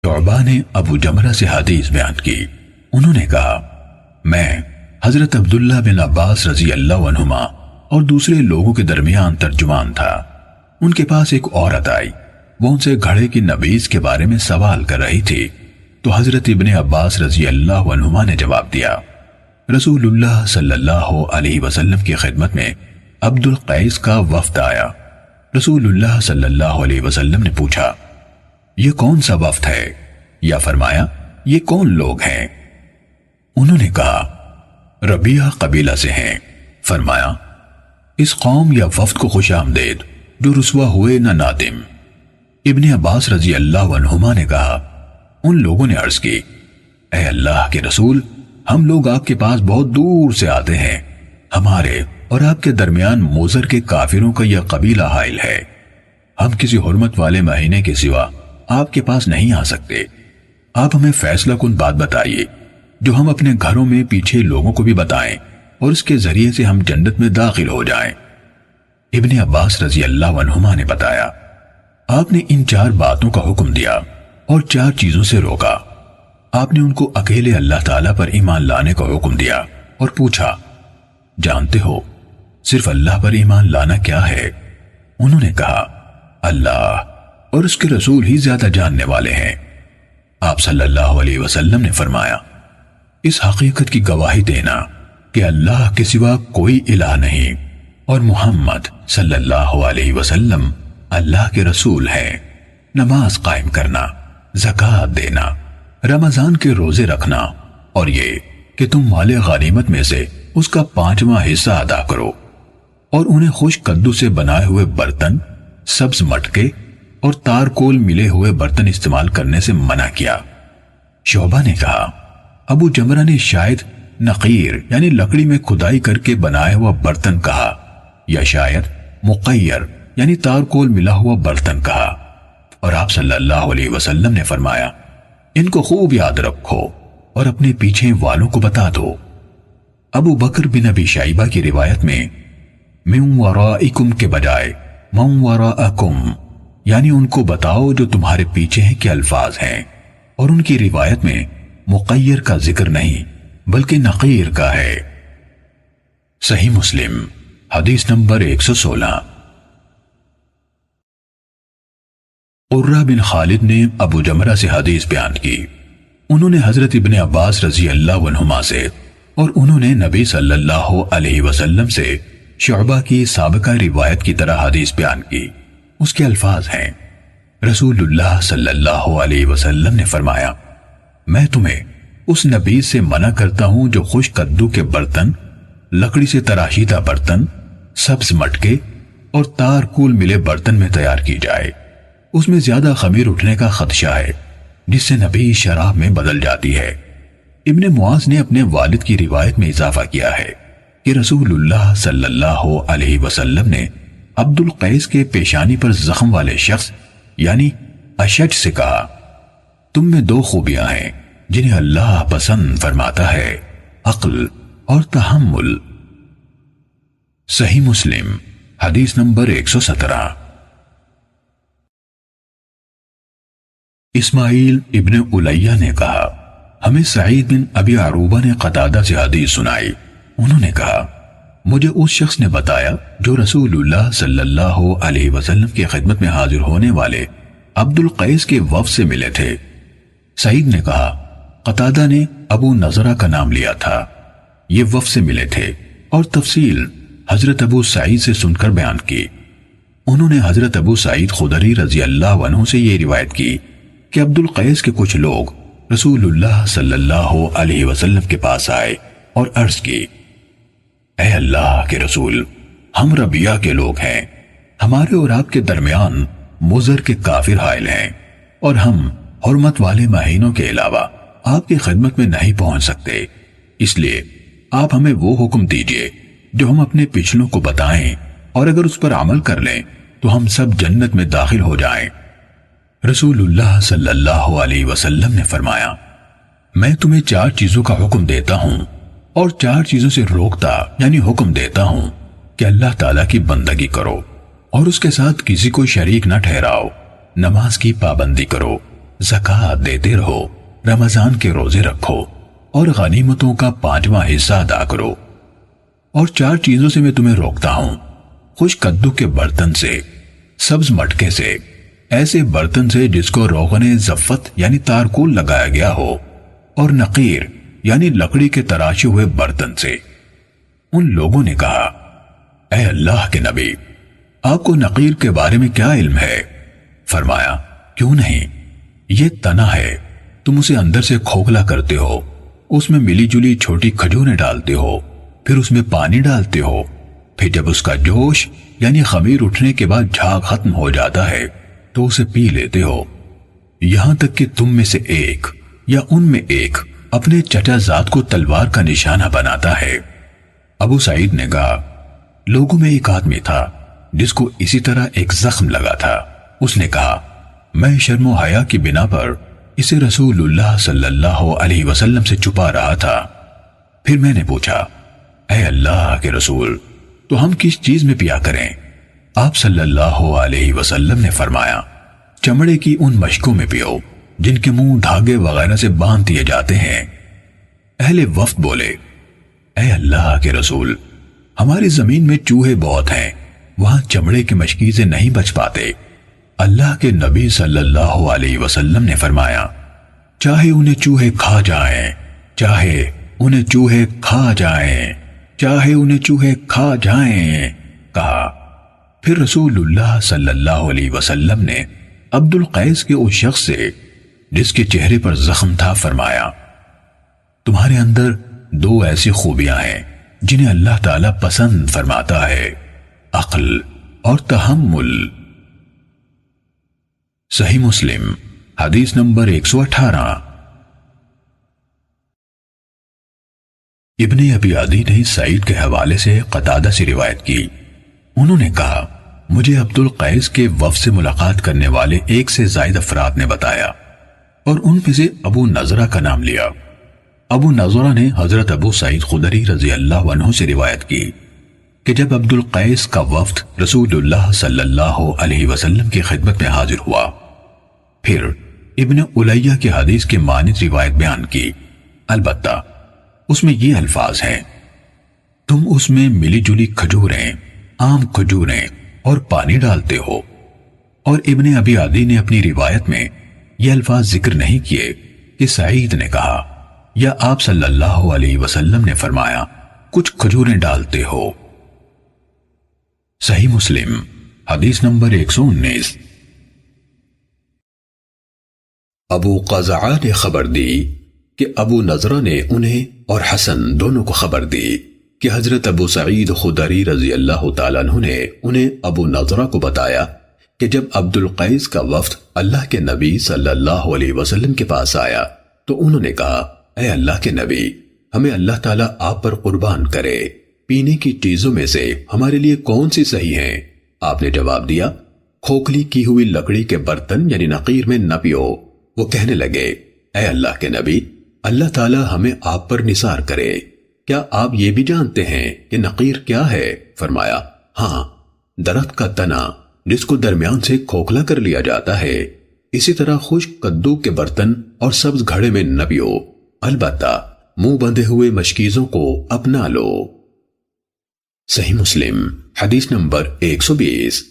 شعبہ نے ابو جمرہ سے حدیث بیان کی۔ انہوں نے کہا میں حضرت عبداللہ بن عباس رضی اللہ عنہما اور دوسرے لوگوں کے درمیان ترجمان تھا۔ ان کے پاس ایک عورت آئی، وہ ان سے گھڑے کی نبیذ کے بارے میں سوال کر رہی تھی، تو حضرت ابن عباس رضی اللہ عنہما نے جواب دیا۔ رسول اللہ صلی اللہ علیہ وسلم کی خدمت میں عبد القیس کا وفد آیا۔ رسول اللہ صلی اللہ علیہ وسلم نے پوچھا یہ کون سا وفد ہے، یا فرمایا یہ کون لوگ ہیں؟ انہوں نے کہا ربیعہ قبیلہ سے ہیں۔ فرمایا اس قوم یا وفد کو خوش آمدید جو رسوا ہوئے نہ نادم۔ ابن عباس رضی اللہ عنہما نے کہا ان لوگوں نے عرض کی اے اللہ کے رسول، ہم لوگ آپ کے پاس بہت دور سے آتے ہیں، ہمارے اور آپ کے درمیان موزر کے کافروں کا یہ قبیلہ حائل ہے، ہم کسی حرمت والے مہینے کے سوا آپ کے پاس نہیں آ سکتے، آپ ہمیں فیصلہ کن بات بتائیے جو ہم اپنے گھروں میں پیچھے لوگوں کو بھی بتائیں اور اس کے ذریعے سے ہم جنت میں داخل ہو جائیں۔ ابن عباس رضی اللہ عنہما نے بتایا آپ نے ان 4 باتوں کا حکم دیا اور 4 چیزوں سے روکا۔ آپ نے ان کو اکیلے اللہ تعالیٰ پر ایمان لانے کا حکم دیا اور پوچھا جانتے ہو صرف اللہ پر ایمان لانا کیا ہے؟ انہوں نے کہا اللہ اور اس کے رسول ہی زیادہ جاننے والے ہیں۔ آپ صلی اللہ علیہ وسلم نے فرمایا اس حقیقت کی گواہی دینا کہ اللہ کے سوا کوئی الہ نہیں اور محمد صلی اللہ علیہ وسلم اللہ کے رسول ہیں، نماز قائم کرنا، زکوٰۃ دینا، رمضان کے روزے رکھنا، اور یہ کہ تم مال غنیمت میں سے اس کا 5واں حصہ ادا کرو، اور انہیں خشک کدو سے بنائے ہوئے برتن، سبز مٹکے اور تارکول ملے ہوئے برتن استعمال کرنے سے منع کیا۔ شعبہ نے کہا ابو جمرہ نے شاید نقیر یعنی لکڑی میں کھدائی کر کے بنایا ہوا برتن کہا، یا شاید مقیر یعنی تارکول ملا ہوا برتن کہا، اور آپ صلی اللہ علیہ وسلم نے فرمایا ان کو خوب یاد رکھو اور اپنے پیچھے والوں کو بتا دو۔ ابو بکر بن ابی شیبہ کی روایت میں من ورائکم کے بجائے من وراءکم یعنی ان کو بتاؤ جو تمہارے پیچھے ہیں کے الفاظ ہیں، اور ان کی روایت میں مقیر کا ذکر نہیں بلکہ نقیر کا ہے۔ صحیح مسلم حدیث نمبر 116۔ قرہ بن خالد نے ابو جمرہ سے حدیث بیان کی، انہوں نے حضرت ابن عباس رضی اللہ عنہما سے اور انہوں نے نبی صلی اللہ علیہ وسلم سے شعبہ کی سابقہ روایت کی طرح حدیث بیان کی۔ اس کے الفاظ ہیں رسول اللہ صلی اللہ علیہ وسلم نے فرمایا میں تمہیں اس نبی سے منع کرتا ہوں جو خشک کدو کے برتن، لکڑی سے تراشیدہ برتن، سبز مٹکے اور تارکول ملے برتن میں تیار کی جائے، اس میں زیادہ خمیر اٹھنے کا خدشہ ہے جس سے نبی شراب میں بدل جاتی ہے۔ ابن معاذ نے اپنے والد کی روایت میں اضافہ کیا ہے کہ رسول اللہ صلی اللہ علیہ وسلم نے عبد القیس کے پیشانی پر زخم والے شخص یعنی اشج سے کہا تم میں 2 خوبیاں ہیں جنہیں اللہ پسند فرماتا ہے، عقل اور تحمل۔ صحیح مسلم حدیث نمبر 117۔ اسماعیل ابن الیہ نے کہا ہمیں سعید بن ابی عروبہ نے قتادہ سے حدیث سنائی، انہوں نے کہا مجھے اس شخص نے بتایا جو رسول اللہ صلی اللہ علیہ وسلم کی خدمت میں حاضر ہونے والے عبد القیس کے وفد سے ملے تھے۔ سعید نے کہا قتادہ نے ابو نضرہ کا نام لیا تھا، یہ وفد سے ملے تھے، اور تفصیل حضرت ابو سعید سے سن کر بیان کی۔ انہوں نے حضرت ابو سعید خدری رضی اللہ عنہ سے یہ روایت کی کہ عبد القیس کے کچھ لوگ رسول اللہ صلی اللہ علیہ وسلم کے پاس آئے اور عرض کی اے اللہ کے رسول، ہم ربیعہ کے لوگ ہیں، ہمارے اور آپ کے درمیان مضر کے کافر حائل ہیں، اور ہم حرمت والے مہینوں کے علاوہ آپ کی خدمت میں نہیں پہنچ سکتے، اس لیے آپ ہمیں وہ حکم دیجئے جو ہم اپنے پچھلوں کو بتائیں، اور اگر اس پر عمل کر لیں تو ہم سب جنت میں داخل ہو جائیں۔ رسول اللہ صلی اللہ علیہ وسلم نے فرمایا میں تمہیں 4 چیزوں کا حکم دیتا ہوں اور 4 چیزوں سے روکتا یعنی حکم دیتا ہوں کہ اللہ تعالیٰ کی بندگی کرو اور اس کے ساتھ کسی کو شریک نہ ٹھہراؤ، نماز کی پابندی کرو، زکوٰۃ دیتے رہو، رمضان کے روزے رکھو اور غنیمتوں کا 5واں حصہ ادا کرو۔ اور 4 چیزوں سے میں تمہیں روکتا ہوں، خشک کدو کے برتن سے، سبز مٹکے سے، ایسے برتن سے جس کو روغن زفت یعنی تارکول لگایا گیا ہو، اور نقیر یعنی لکڑی کے تراشے ہوئے برتن سے۔ ان لوگوں نے کہا، اے اللہ کے نبی، آپ کو نقیر کے بارے میں کیا علم ہے؟ فرمایا، کیوں نہیں، یہ تنا ہے، تم اسے اندر سے کھوکھلا کرتے ہو، اس میں ملی جلی چھوٹی کھجوریں ڈالتے ہو، پھر اس میں پانی ڈالتے ہو، پھر جب اس کا جوش یعنی خمیر اٹھنے کے بعد جھاگ ختم ہو جاتا ہے تو اسے پی لیتے ہو، یہاں تک کہ تم میں سے ایک یا ان میں ایک اپنے چچا زاد کو تلوار کا نشانہ بناتا ہے۔ ابو سعید نے کہا، لوگوں میں ایک آدمی تھا جس کو اسی طرح ایک زخم لگا تھا۔ اس نے کہا، میں شرم و حیا کی بنا پر اسے رسول اللہ صلی اللہ علیہ وسلم سے چھپا رہا تھا۔ پھر میں نے پوچھا، اے اللہ کے رسول، تو ہم کس چیز میں پیا کریں؟ آپ صلی اللہ علیہ وسلم نے فرمایا، چمڑے کی ان مشکوں میں پیو جن کے منہ دھاگے وغیرہ سے باندھ دیے جاتے ہیں۔ اہل وفد بولے، اے اللہ کے رسول، ہماری زمین میں چوہے بہت ہیں، وہاں چمڑے کی مشکی سے نہیں بچ پاتے۔ اللہ کے نبی صلی اللہ علیہ وسلم نے فرمایا، چاہے انہیں چوہے کھا جائیں، چاہے انہیں چوہے کھا جائیں، چاہے انہیں چوہے کھا جائیں، کہا۔ پھر رسول اللہ صلی اللہ علیہ وسلم نے عبد القیس کے اس شخص سے جس کے چہرے پر زخم تھا فرمایا، تمہارے اندر 2 ایسی خوبیاں ہیں جنہیں اللہ تعالیٰ پسند فرماتا ہے، عقل اور تحمل۔ صحیح مسلم حدیث نمبر 118۔ ابن ابی عدی نے سعید کے حوالے سے قتادہ سے روایت کی، انہوں نے کہا، مجھے عبد القیس کے وفد سے ملاقات کرنے والے 1 سے زائد افراد نے بتایا اور ان میں سے ابو نضرہ کا نام لیا۔ ابو نضرہ نے حضرت ابو سعید خدری رضی اللہ عنہ سے روایت کی کہ جب عبد القیس کا وفد رسول اللہ صلی اللہ علیہ وسلم کی خدمت میں حاضر ہوا، پھر ابن الیہ کی حدیث کے مانند روایت بیان کی، البتہ اس میں یہ الفاظ ہیں، تم اس میں ملی جلی کھجوریں، عام کھجوریں اور پانی ڈالتے ہو۔ اور ابن ابی عدی نے اپنی روایت میں یہ الفاظ ذکر نہیں کیے کہ سعید نے کہا یا آپ صلی اللہ علیہ وسلم نے فرمایا کچھ کھجوریں ڈالتے ہو۔ صحیح مسلم حدیث نمبر 119۔ ابو قزعہ نے خبر دی کہ ابو نضرہ نے انہیں اور حسن دونوں کو خبر دی کہ حضرت ابو سعید خدری رضی اللہ تعالیٰ عنہ نے انہیں ابو نضرہ کو بتایا کہ جب عبد القیس کا وفد اللہ کے نبی صلی اللہ علیہ وسلم کے پاس آیا تو انہوں نے کہا، اے اللہ کے نبی، ہمیں اللہ تعالیٰ آپ پر قربان کرے، پینے کی چیزوں میں سے ہمارے لیے کون سی صحیح ہیں؟ آپ نے جواب دیا، کھوکھلی کی ہوئی لکڑی کے برتن یعنی نقیر میں نہ پیو۔ وہ کہنے لگے، اے اللہ کے نبی، اللہ تعالیٰ ہمیں آپ پر نثار کرے، کیا آپ یہ بھی جانتے ہیں کہ نقیر کیا ہے؟ فرمایا، ہاں، درخت کا تنا جس کو درمیان سے کھوکھلا کر لیا جاتا ہے۔ اسی طرح خشک کدو کے برتن اور سبز گھڑے میں نہ پیو، البتہ منہ بندھے ہوئے مشکیزوں کو اپنا لو۔ صحیح مسلم حدیث نمبر 120۔